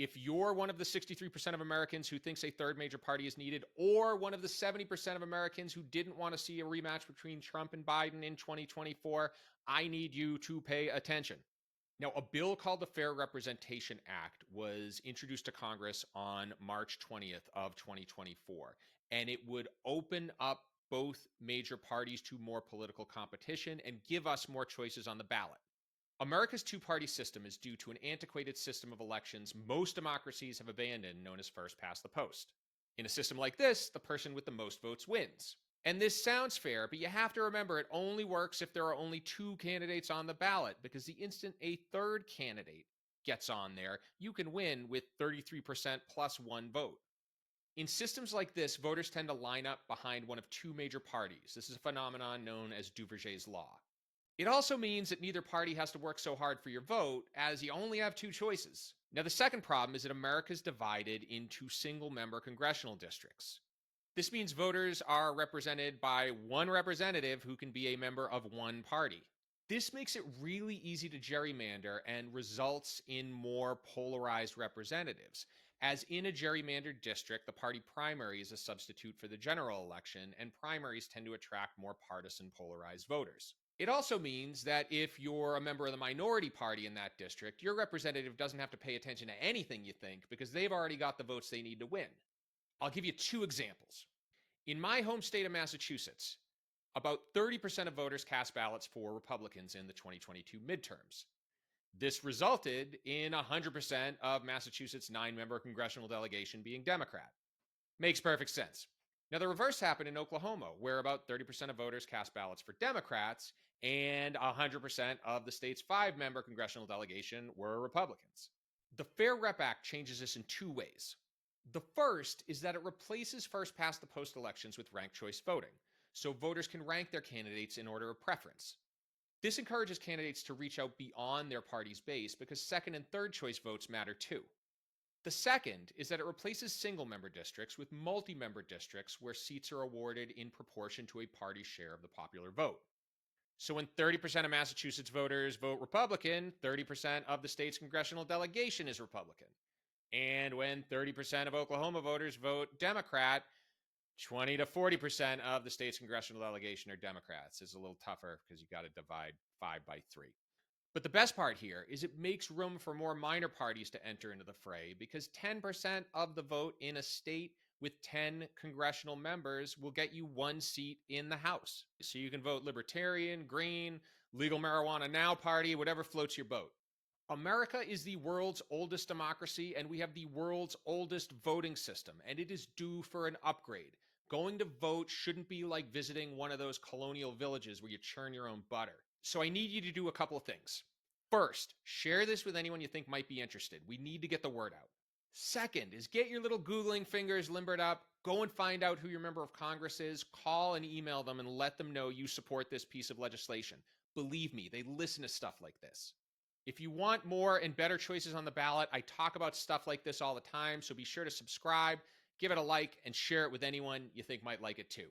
If you're one of the 63% of Americans who thinks a third major party is needed, or one of the 70% of Americans who didn't want to see a rematch between Trump and Biden in 2024, I need you to pay attention. Now, a bill called the Fair Representation Act was introduced to Congress on March 20th of 2024, and it would open up both major parties to more political competition and give us more choices on the ballot. America's two-party system is due to an antiquated system of elections most democracies have abandoned, known as first past the post. In a system like this, the person with the most votes wins. And this sounds fair, but you have to remember it only works if there are only two candidates on the ballot, because the instant a third candidate gets on there, you can win with 33% plus one vote. In systems like this, voters tend to line up behind one of two major parties. This is a phenomenon known as Duverger's law. It also means that neither party has to work so hard for your vote, as you only have two choices. Now, the second problem is that America is divided into single-member congressional districts. This means voters are represented by one representative who can be a member of one party. This makes it really easy to gerrymander and results in more polarized representatives. As in a gerrymandered district, the party primary is a substitute for the general election, and primaries tend to attract more partisan polarized voters. It also means that if you're a member of the minority party in that district, your representative doesn't have to pay attention to anything you think because they've already got the votes they need to win. I'll give you two examples. In my home state of Massachusetts, about 30% of voters cast ballots for Republicans in the 2022 midterms. This resulted in 100% of Massachusetts' 9-member congressional delegation being Democrat. Makes perfect sense. Now, the reverse happened in Oklahoma, where about 30% of voters cast ballots for Democrats, and 100% of the state's 5-member congressional delegation were Republicans. The Fair Rep Act changes this in two ways. The first is that it replaces first past the post elections with ranked choice voting, so voters can rank their candidates in order of preference. This encourages candidates to reach out beyond their party's base because second and third choice votes matter too. The second is that it replaces single-member districts with multi-member districts where seats are awarded in proportion to a party's share of the popular vote. So when 30% of Massachusetts voters vote Republican, 30% of the state's congressional delegation is Republican. And when 30% of Oklahoma voters vote Democrat, 20 to 40% of the state's congressional delegation are Democrats. It's a little tougher because you got to divide 5 by 3. But the best part here is it makes room for more minor parties to enter into the fray because 10% of the vote in a state with 10 congressional members will get you one seat in the House. So you can vote Libertarian, Green, Legal Marijuana Now Party, whatever floats your boat. America is the world's oldest democracy, and we have the world's oldest voting system, and it is due for an upgrade. Going to vote shouldn't be like visiting one of those colonial villages where you churn your own butter. So I need you to do a couple of things. First, share this with anyone you think might be interested. We need to get the word out. Second is get your little Googling fingers limbered up. Go and find out who your member of Congress is. Call and email them and let them know you support this piece of legislation. Believe me, they listen to stuff like this. If you want more and better choices on the ballot, I talk about stuff like this all the time, so be sure to subscribe, give it a like, and share it with anyone you think might like it too.